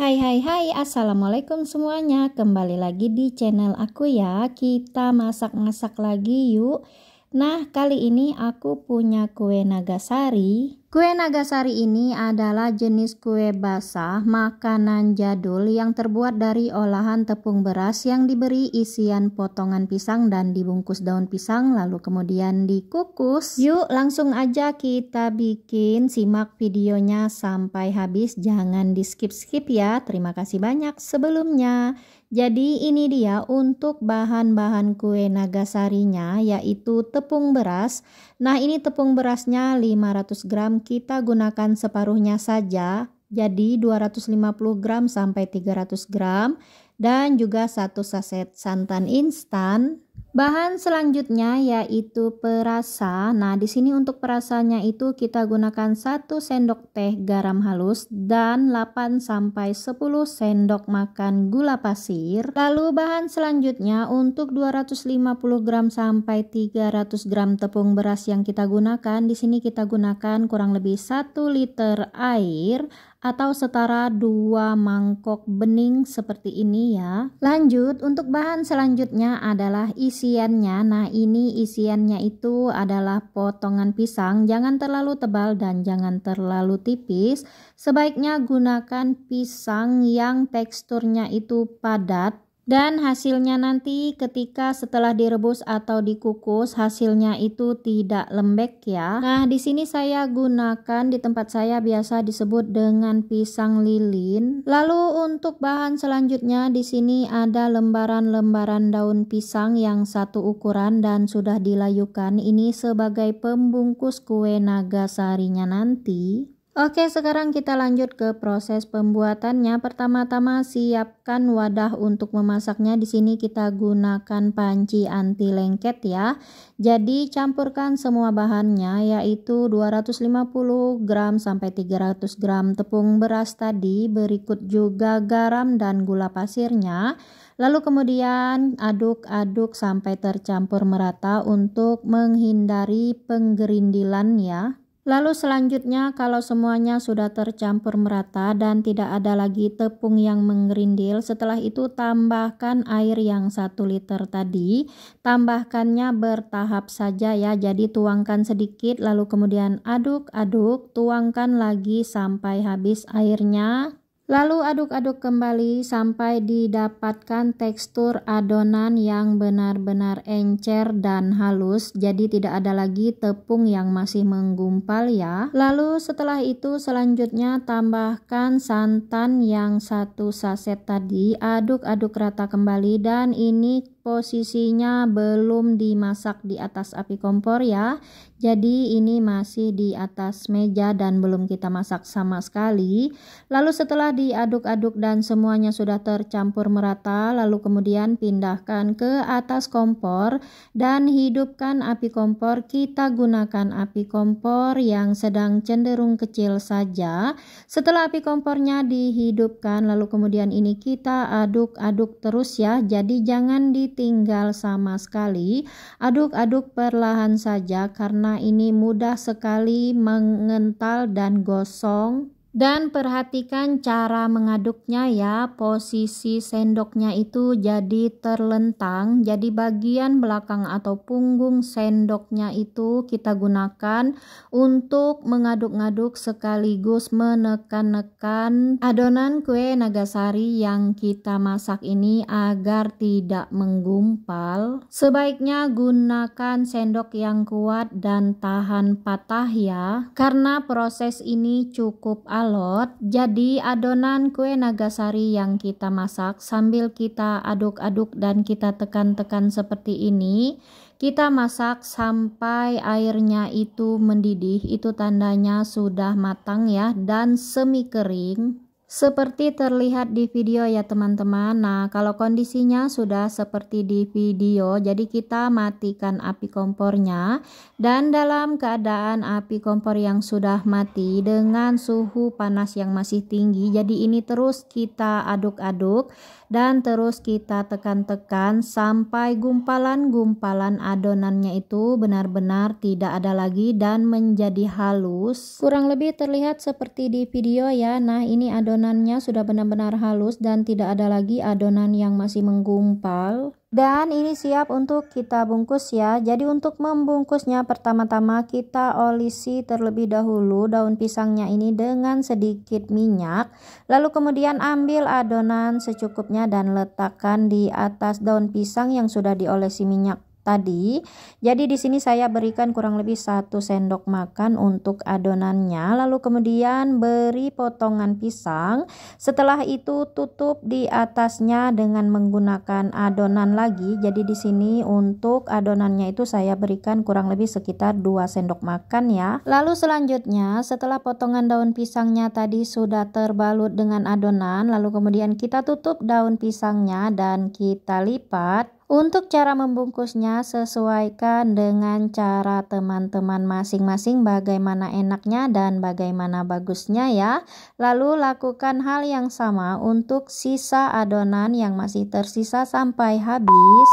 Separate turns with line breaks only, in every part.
Hai, assalamualaikum semuanya. Kembali lagi di channel aku ya. Kita masak-masak lagi yuk. Nah, kali ini aku punya kue nagasari. Kue nagasari ini adalah jenis kue basah, makanan jadul yang terbuat dari olahan tepung beras yang diberi isian potongan pisang dan dibungkus daun pisang lalu kemudian dikukus. Yuk langsung aja kita bikin, simak videonya sampai habis, jangan di skip-skip ya. Terima kasih banyak sebelumnya. Jadi ini dia untuk bahan-bahan kue nagasarinya, yaitu tepung beras. Nah, ini tepung berasnya 500 gram, kita gunakan separuhnya saja. Jadi 250 gram sampai 300 gram dan juga 1 saset santan instan. Bahan selanjutnya yaitu perasa. Nah, di sini untuk perasanya itu kita gunakan 1 sendok teh garam halus dan 8 sampai 10 sendok makan gula pasir. Lalu bahan selanjutnya untuk 250 gram sampai 300 gram tepung beras yang kita gunakan, di sini kita gunakan kurang lebih 1 liter air atau setara 2 mangkok bening seperti ini ya. Lanjut, untuk bahan selanjutnya adalah isiannya. Nah, ini isiannya itu adalah potongan pisang, jangan terlalu tebal dan jangan terlalu tipis. Sebaiknya gunakan pisang yang teksturnya itu padat. Dan hasilnya nanti ketika setelah direbus atau dikukus, hasilnya itu tidak lembek ya. Nah, di sini saya gunakan, di tempat saya biasa disebut dengan pisang lilin. Lalu untuk bahan selanjutnya di sini ada lembaran-lembaran daun pisang yang satu ukuran dan sudah dilayukan. Ini sebagai pembungkus kue nagasarinya nanti. Oke, sekarang kita lanjut ke proses pembuatannya. Pertama-tama siapkan wadah untuk memasaknya. Di sini kita gunakan panci anti lengket ya. Jadi campurkan semua bahannya, yaitu 250 gram sampai 300 gram tepung beras tadi, berikut juga garam dan gula pasirnya. Lalu kemudian aduk-aduk sampai tercampur merata untuk menghindari penggerindilan ya. Lalu selanjutnya kalau semuanya sudah tercampur merata dan tidak ada lagi tepung yang menggerindil, setelah itu tambahkan air yang 1 liter tadi. Tambahkannya bertahap saja ya, jadi tuangkan sedikit lalu kemudian aduk-aduk, tuangkan lagi sampai habis airnya. Lalu aduk-aduk kembali sampai didapatkan tekstur adonan yang benar-benar encer dan halus, jadi tidak ada lagi tepung yang masih menggumpal ya. Lalu setelah itu selanjutnya tambahkan santan yang 1 saset tadi, aduk-aduk rata kembali dan ini posisinya belum dimasak di atas api kompor ya. Jadi ini masih di atas meja dan belum kita masak sama sekali. Lalu setelah diaduk-aduk dan semuanya sudah tercampur merata, lalu kemudian pindahkan ke atas kompor dan hidupkan api kompor. Kita gunakan api kompor yang sedang cenderung kecil saja. Setelah api kompornya dihidupkan, lalu kemudian ini kita aduk-aduk terus ya. Jadi jangan tinggal sama sekali, aduk-aduk perlahan saja karena ini mudah sekali mengental dan gosong. Dan perhatikan cara mengaduknya ya, posisi sendoknya itu jadi terlentang, jadi bagian belakang atau punggung sendoknya itu kita gunakan untuk mengaduk-ngaduk sekaligus menekan-nekan adonan kue nagasari yang kita masak ini agar tidak menggumpal. Sebaiknya gunakan sendok yang kuat dan tahan patah ya, karena proses ini cukup alot. Jadi adonan kue nagasari yang kita masak sambil kita aduk-aduk dan kita tekan-tekan seperti ini, kita masak sampai airnya itu mendidih, itu tandanya sudah matang ya dan semi kering. Seperti terlihat di video ya teman-teman. Nah, kalau kondisinya sudah seperti di video, jadi kita matikan api kompornya. Dan dalam keadaan api kompor yang sudah mati dengan suhu panas yang masih tinggi, jadi ini terus kita aduk-aduk dan terus kita tekan-tekan sampai gumpalan-gumpalan adonannya itu benar-benar tidak ada lagi dan menjadi halus. Kurang lebih terlihat seperti di video ya. Nah, ini adonan adonannya sudah benar-benar halus dan tidak ada lagi adonan yang masih menggumpal. Dan ini siap untuk kita bungkus ya. Jadi untuk membungkusnya pertama-tama kita olesi terlebih dahulu daun pisangnya ini dengan sedikit minyak. Lalu kemudian ambil adonan secukupnya dan letakkan di atas daun pisang yang sudah diolesi minyak tadi. Jadi di sini saya berikan kurang lebih 1 sendok makan untuk adonannya. Lalu kemudian beri potongan pisang. Setelah itu tutup di atasnya dengan menggunakan adonan lagi. Jadi di sini untuk adonannya itu saya berikan kurang lebih sekitar 2 sendok makan ya. Lalu selanjutnya setelah potongan daun pisangnya tadi sudah terbalut dengan adonan, lalu kemudian kita tutup daun pisangnya dan kita lipat. Untuk cara membungkusnya sesuaikan dengan cara teman-teman masing-masing bagaimana enaknya dan bagaimana bagusnya ya. Lalu lakukan hal yang sama untuk sisa adonan yang masih tersisa sampai habis.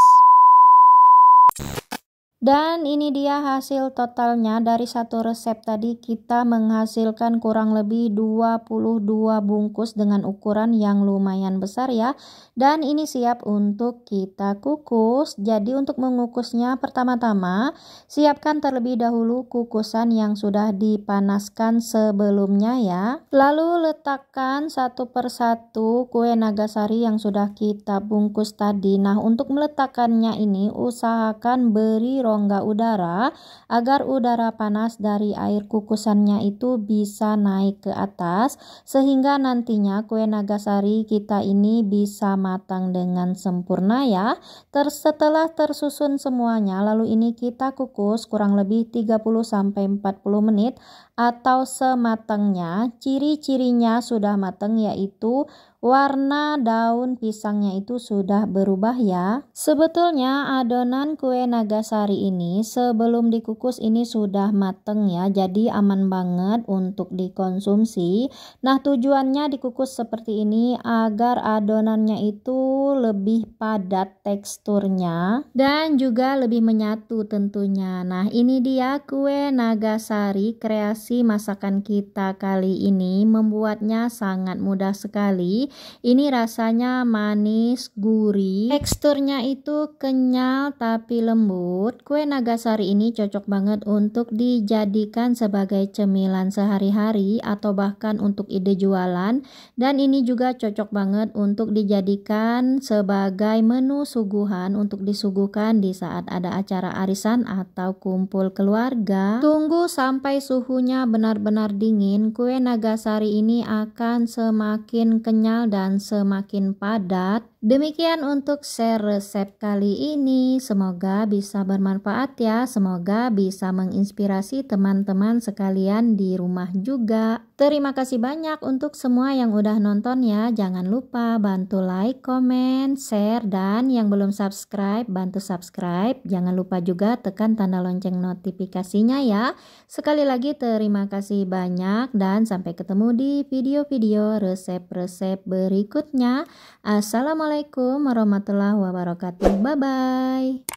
Dan ini dia hasil totalnya. Dari satu resep tadi kita menghasilkan kurang lebih 22 bungkus dengan ukuran yang lumayan besar ya. Dan ini siap untuk kita kukus. Jadi untuk mengukusnya pertama-tama siapkan terlebih dahulu kukusan yang sudah dipanaskan sebelumnya ya. Lalu letakkan satu persatu kue nagasari yang sudah kita bungkus tadi. Nah, untuk meletakkannya ini usahakan beri rongga udara agar udara panas dari air kukusannya itu bisa naik ke atas sehingga nantinya kue nagasari kita ini bisa matang dengan sempurna ya. Setelah tersusun semuanya, lalu ini kita kukus kurang lebih 30-40 menit atau sematangnya. Ciri-cirinya sudah matang yaitu warna daun pisangnya itu sudah berubah ya. Sebetulnya adonan kue nagasari ini sebelum dikukus ini sudah mateng ya, jadi aman banget untuk dikonsumsi. Nah, tujuannya dikukus seperti ini agar adonannya itu lebih padat teksturnya dan juga lebih menyatu tentunya. Nah, ini dia kue nagasari kreasi masakan kita kali ini. Membuatnya sangat mudah sekali. Ini rasanya manis, gurih, teksturnya itu kenyal tapi lembut. Kue nagasari ini cocok banget untuk dijadikan sebagai cemilan sehari-hari atau bahkan untuk ide jualan. Dan ini juga cocok banget untuk dijadikan sebagai menu suguhan untuk disuguhkan di saat ada acara arisan atau kumpul keluarga. Tunggu sampai suhunya benar-benar dingin, kue nagasari ini akan semakin kenyal dan semakin padat. Demikian untuk share resep kali ini. Semoga bisa bermanfaat ya. Semoga bisa menginspirasi teman-teman sekalian di rumah juga. Terima kasih banyak untuk semua yang udah nonton ya. Jangan lupa bantu like, komen, share, dan yang belum subscribe bantu subscribe. Jangan lupa juga tekan tanda lonceng notifikasinya ya. Sekali lagi terima kasih banyak dan sampai ketemu di video-video resep-resep berikutnya. Assalamualaikum warahmatullahi wabarakatuh. Bye bye.